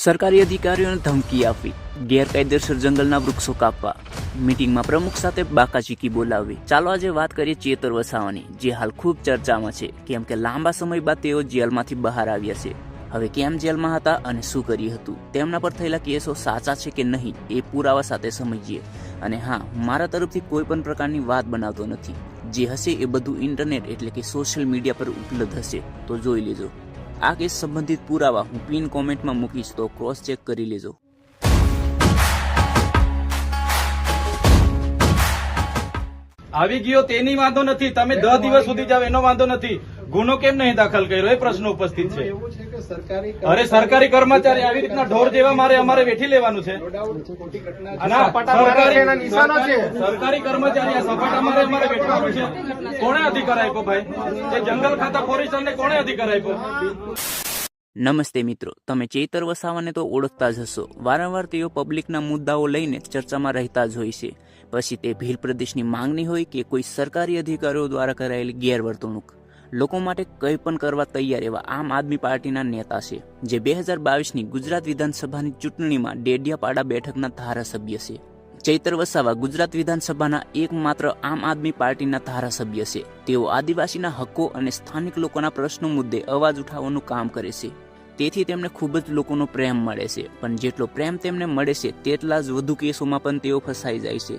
સરકારી અધિકારીઓને ધમકી આપવી, ગેરકાયદેસર જંગલના વૃક્ષો કાપવા, મીટિંગમાં પ્રમુખ સાથે બાકાચીકી બોલાવવી. ચાલો આજે વાત કરીએ ચેતર વસાવાની, જે હાલ ખૂબ ચર્ચામાં છે, કેમ કે લાંબા સમય બાદ તેઓ જેલમાંથી બહાર આવ્યા છે. હવે કેમ જેલમાં હતા અને શું કર્યું હતું, તેમના પર થયેલા કેસો સાચા છે કે નહીં એ પુરાવા સાથે સમજીએ. અને હા, મારા તરફથી કોઈ પણ પ્રકારની વાત બનાવતો નથી. જે હશે એ બધું ઇન્ટરનેટ એટલે કે સોશિયલ મીડિયા પર ઉપલબ્ધ હશે, તો જોઈ લેજો. આ કેસ સંબંધિત પુરાવા હું પિન કોમેન્ટમાં મૂકીશ, તો ક્રોસ ચેક કરી લેજો. આવી ગયો તેની વાંધો નથી, તમે 10 દિવસ સુધી જાવ એનો વાંધો નથી. ગુનો કેમ નહીં દાખલ કર્યો એ પ્રશ્ન ઉપસ્થિત છે. અરે સરકારી કર્મચારી આવી રીતના ઢોર જેવા અમારે વેઠી લેવાનું છે. સરકારી કર્મચારી આ સપાટા અમારે વેઠવાનું છે. કોણે અધિકાર આપ્યો ભાઈ? એ જંગલ ખાતા ફોરેસ્ટરને કોણે અધિકાર આપ્યો? નમસ્તે મિત્રો, તમે ચેતર વસાવાને તો ઓળખતા જ હશો. વારંવાર તેઓ પબ્લિકના મુદ્દાઓ લઈને ચર્ચામાં રહેતા જ હોય છે. પછી તે ભીલ પ્રદેશની માંગણી હોય કે કોઈ સરકારી અધિકારીઓ દ્વારા કરાયેલી ગેરવર્તણૂક, લોકો માટે કંઈ પણ કરવા તૈયાર એવા આમ આદમી પાર્ટીના નેતા છે, જે 2022ની ગુજરાત વિધાનસભાની ચૂંટણીમાં ડેડિયાપાડા બેઠકના ધારાસભ્ય છે. ચેતર વસાવા ગુજરાત વિધાનસભાના એકમાત્ર આમ આદમી પાર્ટીના ધારાસભ્ય છે. તેઓ આદિવાસીના હક્કો અને સ્થાનિક લોકોના પ્રશ્નો મુદ્દે અવાજ ઉઠાવવાનું કામ કરે છે. તેથી તેમને ખૂબ જ લોકોનો પ્રેમ મળે છે. પણ જેટલો પ્રેમ તેમને મળે છે તેટલા જ વધુ કેસોમાં પણ તેઓ ફસાઈ જાય છે.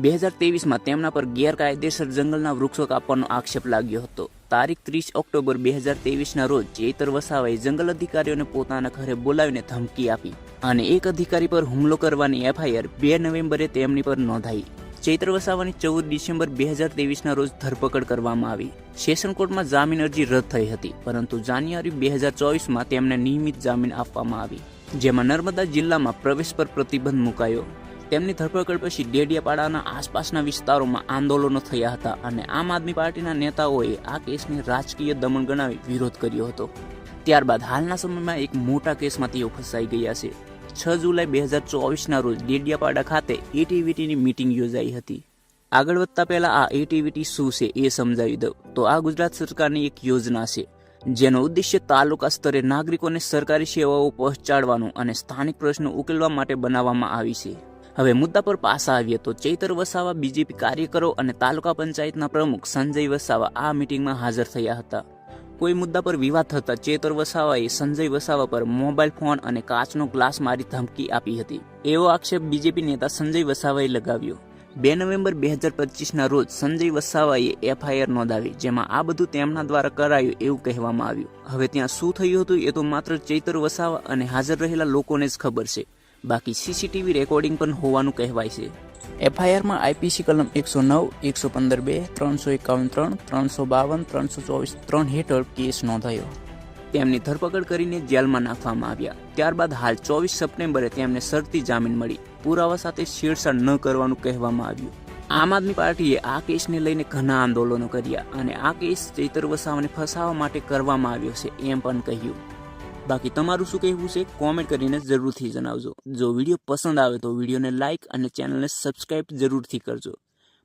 2023માં તેમના પર ગેરકાયદેસર જંગલના વૃક્ષો કાપવાનો આક્ષેપ લાગ્યો હતો. તારીખ 30 ઓક્ટોબર 2023ના રોજ ચેતર વસાવાએ જંગલ અધિકારીઓને પોતાના ઘરે બોલાવીને ધમકી આપી અને એક અધિકારી પર હુમલો કરવાની એફઆઈઆર 2 નવેમ્બરે તેમની પર નોંધાઈ. ચેતર વસાવાની 14 ડિસેમ્બર 2023ના રોજ ધરપકડ કરવામાં આવી. સેશન કોર્ટમાં જામીન અરજી રદ થઈ હતી, પરંતુ જાન્યુઆરી 2024માં તેમને નિયમિત જામીન આપવામાં આવી, જેમાં નર્મદા જિલ્લામાં પ્રવેશ પર પ્રતિબંધ મુકાયો. તેમની ધરપકડ પછી ડેડિયાપાડાના આસપાસના વિસ્તારોમાં આંદોલનો થયા હતા અને આમ આદમી પાર્ટીના નેતાઓએ આ કેસને રાજકીય દમન ગણાવી વિરોધ કર્યો હતો. ત્યારબાદ હાલના સમયમાં એક મોટા કેસમાં તેઓ ફસાઈ ગયા છે. 6 જુલાઈ 2024ના રોજ ડેડિયાપાડા ખાતે એટીવીટીની મીટિંગ યોજાઈ હતી. આગળ વધતા પહેલા આ એટીવીટી શું છે એ સમજાવી દઉં તો આ ગુજરાત સરકારની એક યોજના છે, જેનો ઉદ્દેશ્ય તાલુકા સ્તરે નાગરિકોને સરકારી સેવાઓ પહોંચાડવાનું અને સ્થાનિક પ્રશ્નો ઉકેલવા માટે બનાવવામાં આવી છે. હવે મુદ્દા પર પાછા આવીએ તો ચેતર વસાવા, બીજેપી કાર્યકરો અને તાલુકા પંચાયતના પ્રમુખ સંજય વસાવા આ મીટિંગમાં હાજર થયા હતા. કોઈ મુદ્દા પર વિવાદ થતા ચેતર વસાવાએ સંજય વસાવા પર મોબાઈલ ફોન અને કાચનો ગ્લાસ મારી ધમકી આપી હતી. એવો આક્ષેપ બીજેપી નેતા સંજય વસાવાએ લગાવ્યો. 2 નવેમ્બર 2025ના રોજ સંજય વસાવાએ એફઆઈઆર નોંધાવી, જેમાં આ બધું તેમના દ્વારા કરાયું એવું કહેવામાં આવ્યું. હવે ત્યાં શું થયું હતું એ તો માત્ર ચેતર વસાવા અને હાજર રહેલા લોકોને જ ખબર છે. બાકી સીસીટીવી રેકોર્ડિંગ પણ હોવાનું કહેવાય છે. એફઆઈઆરમાં આઈપીસી કલમ 109, 115(2), 351(3), 352, 324(3) હેઠળ કેસ નોંધાયો. તેમની ધરપકડ કરીને જેલમાં નાખવામાં આવ્યા. ત્યારબાદ હાલ 24 સપ્ટેમ્બરે તેમને શરતી જામીન મળી. પુરાવા સાથે છેડછાડ ન કરવાનું કહેવામાં આવ્યું. આમ આદમી પાર્ટીએ આ કેસને લઈને ઘણા આંદોલનો કર્યા અને આ કેસ ચેતર વસાવાને ફસાવવા માટે કરવામાં આવ્યો છે એમ પણ કહ્યું. બાકી તમારું શું કહેવું છે કોમેન્ટ કરીને જરૂરથી જણાવજો. જો વિડીયો પસંદ આવે તો વિડીયોને લાઇક અને ચેનલને સબસ્ક્રાઇબ જરૂરથી કરજો.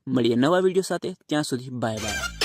મળીએ નવા વિડીયો સાથે, ત્યાં સુધી બાય બાય.